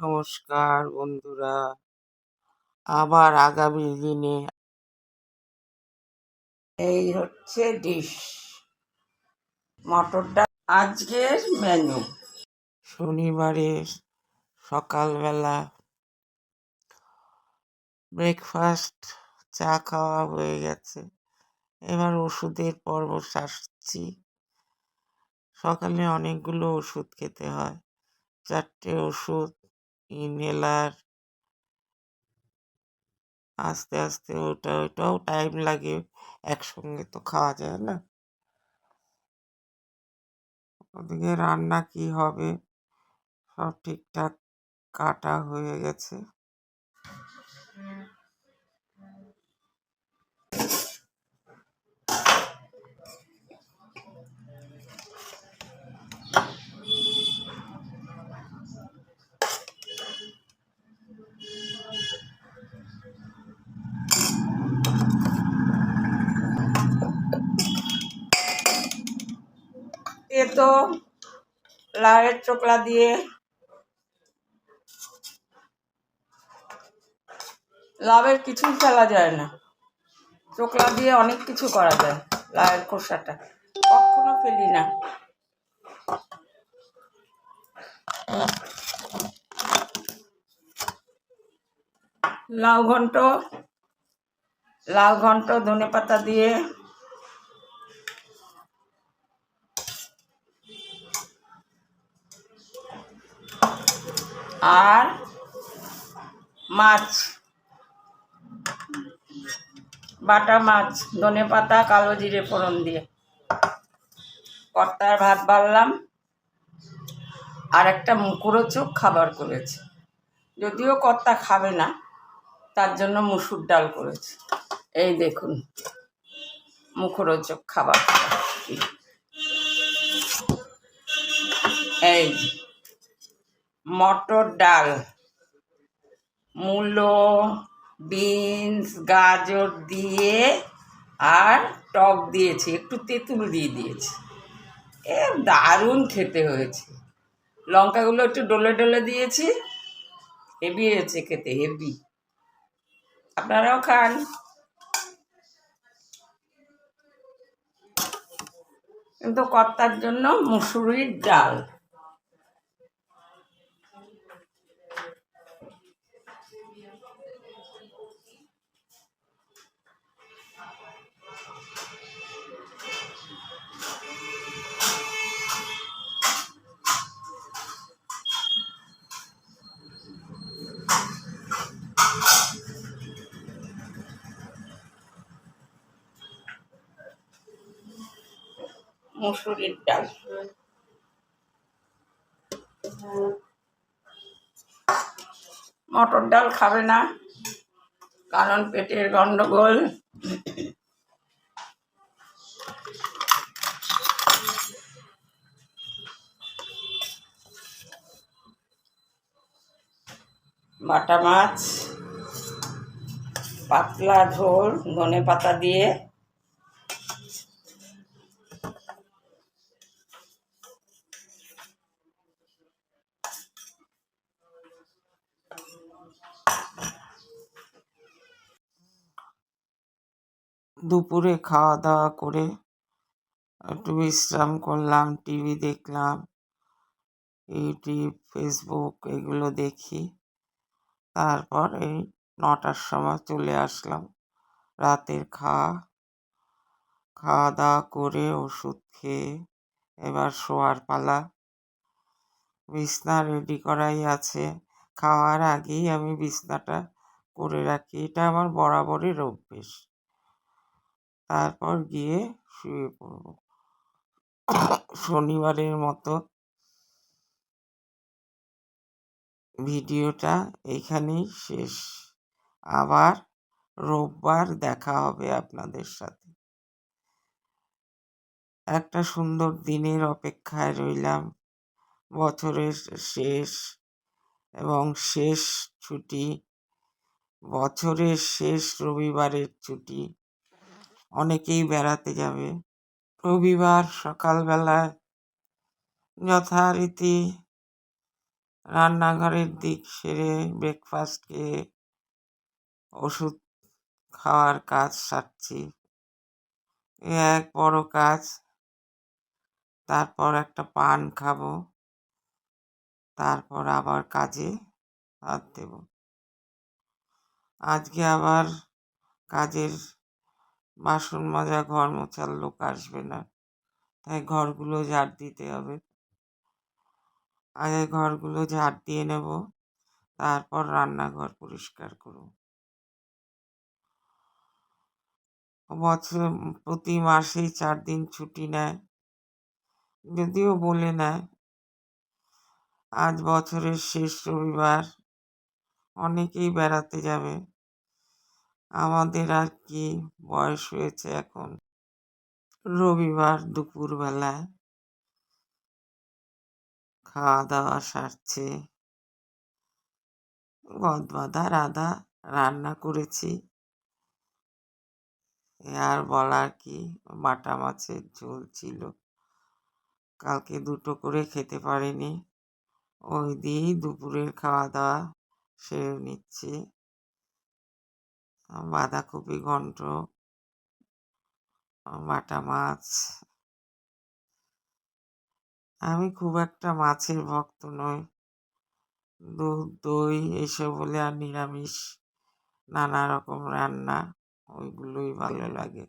নমস্কার বন্ধুরা, আবার আগামী দিনে এই হচ্ছে ডিশ মটর ডাল। আজকের মেনু শনিবারের সকালবেলা ব্রেকফাস্ট, চা খাওয়া হয়ে গেছে। এবার ওষুধের পর্ব সারছি। সকালে অনেকগুলো ওষুধ খেতে হয়, 4টে ওষুধ, ইনহেলার। আস্তে আস্তে ওটাও টাইম লাগে, একসঙ্গে তো খাওয়া যায় না। ওদিকে রান্না কি হবে সব ঠিকঠাক কাটা হয়ে গেছে। এ তো লাউয়ের চোকলা দিয়ে লাউয়ের কিছুই ফেলা যায় না, চোকলা দিয়ে অনেক কিছু করা যায়। লাউয়ের খোসাটা কখনো ফেলি না। লাউ ঘন্ট ধনেপাতা দিয়ে আর মাছ, বাটা মাছ, ধনেপাতা, কালো জিরে ফোড়ন দিয়ে কর্তার ভাত বাড়লাম। আর একটা মুখরোচক খাবার করেছে, যদিও কর্তা খাবে না, তার জন্য মুসুর ডাল করেছে। এই দেখুন মুখরোচক খাবার। এই মটর ডাল, মূলো, বিনস, গাজর দিয়ে আর টক দিয়েছি, একটু তেঁতুল দিয়ে দিয়েছি। দারুণ খেতে হয়েছে। লঙ্কাগুলো একটু ডলে ডলে দিয়েছি, হেভি হয়েছে খেতে, হেভি। আপনারাও খান। কিন্তু কর্তার জন্য মুসুরির ডাল। মুসুরির ডাল মটর ডাল খাবে না, কারণ পেটের গন্ডগোল। বাটা মাছ, পাতলা ঝোল ধনেপাতা দিয়ে, দুপুরে খাওয়া দাওয়া করে একটু বিশ্রাম করলাম, টিভি দেখলাম, ইউটিউব, ফেসবুক এগুলো দেখি। তারপর এই 9টার সময় চলে আসলাম রাতের খাওয়া দাওয়া করে ওষুধ খেয়ে এবার শোয়ার পালা। বিছনা রেডি করাই আছে, খাওয়ার আগেই আমি বিছনাটা করে রাখি, এটা আমার বরাবরের অভ্যেস। তারপর গিয়ে শুয়ে পড়ব। শনিবারের মতো ভিডিওটা এইখানেই শেষ। আবার রোববার দেখা হবে আপনাদের সাথে। একটা সুন্দর দিনের অপেক্ষায় রইলাম। বছরের শেষ এবং শেষ ছুটি, বছরের শেষ রবিবারের ছুটি। অনেকেই বেড়াতে যাবে। রবিবার সকালবেলায় যথারীতি রান্নাঘরের দিক সেরে ব্রেকফাস্ট খেয়ে ওষুধ খাওয়ার কাজ সারছি। এ এক বড় কাজ। তারপর একটা পান খাবো, তারপর আবার কাজে হাত দেব। আজকে আবার কাজের বাসন মাজা, ঘর মোছার লোক আসবে না, তাই ঘরগুলো ঝাড় দিতে হবে। আগে ঘরগুলো ঝাড় দিয়ে নেব, তারপর রান্নাঘর পরিষ্কার করব। প্রতি মাসেই 4 দিন ছুটি নেয়, যদিও বলে নেয় আজ বছরের শেষ রবিবার, অনেকেই বেড়াতে যাবে। আমাদের আর কি বয়স হয়েছে এখন। রবিবার দুপুরবেলায় খাওয়া দাওয়া সারছে, গদবাঁধা রাধা রান্না করেছি। আর বলার কি, বাটা মাছের ঝোল ছিল, কালকে 2টো করে খেতে পারিনি, ওই দিয়েই দুপুরের খাওয়া দাওয়া সেরে নিচ্ছি। বাঁধাকপি ঘন্ট, বাটা মাছ। আমি খুব একটা মাছের ভক্ত নই, দুধ দই এসব হলে আর নিরামিষ নানা রকম রান্না ওইগুলোই ভালো লাগে।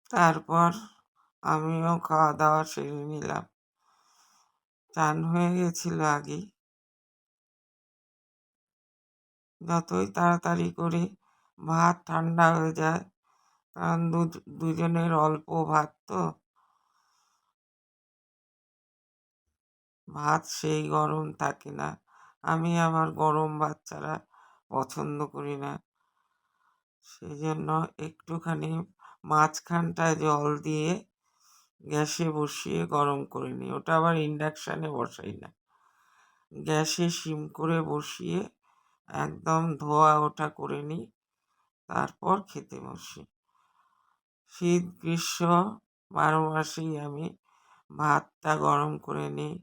তারপর আমিও খাওয়া দাওয়া সেরে নিলাম, চান হয়ে গেছিল আগেই। যতই তাড়াতাড়ি করে ভাত ঠান্ডা হয়ে যায়, কারণ দুজনের অল্প ভাত, তো ভাত সেই গরম থাকে না। আমি আবার গরম ভাত ছাড়া পছন্দ করি না, সেই জন্য একটুখানি মাঝখানটায় জল দিয়ে গ্যাসে বসিয়ে গরম করে নিই। ওটা আবার ইন্ডাকশানে বসাই না, গ্যাসে সিম করে বসিয়ে একদম ধোয়া ওঠা করে নিই, তারপর খেতে বসি। শীত গ্রীষ্ম 12 মাসেই আমি ভাতটা গরম করে নিই।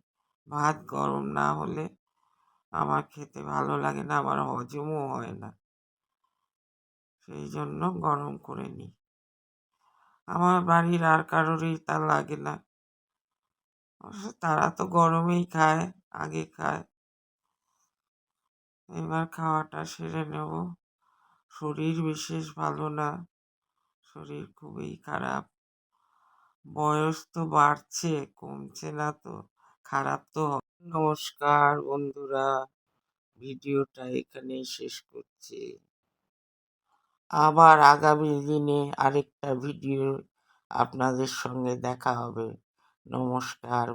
ভাত গরম না হলে আমার খেতে ভালো লাগে না, আমার হজমও হয় না, সেই জন্য গরম করে নিই। আমার বাড়ির আর কারোরই তা লাগে না, তারা তো গরমেই খায়, আগে খায়। এবার খাওয়াটা সেরে নেব। শরীর বিশেষ ভালো না, শরীর খুবই খারাপ। বয়স তো বাড়ছে, কমছে না তো, খারাপ তো। নমস্কার বন্ধুরা, ভিডিওটা এখানেই শেষ করছি। আবার আগামী দিনে আরেকটা ভিডিও আপনাদের সঙ্গে দেখা হবে। নমস্কার।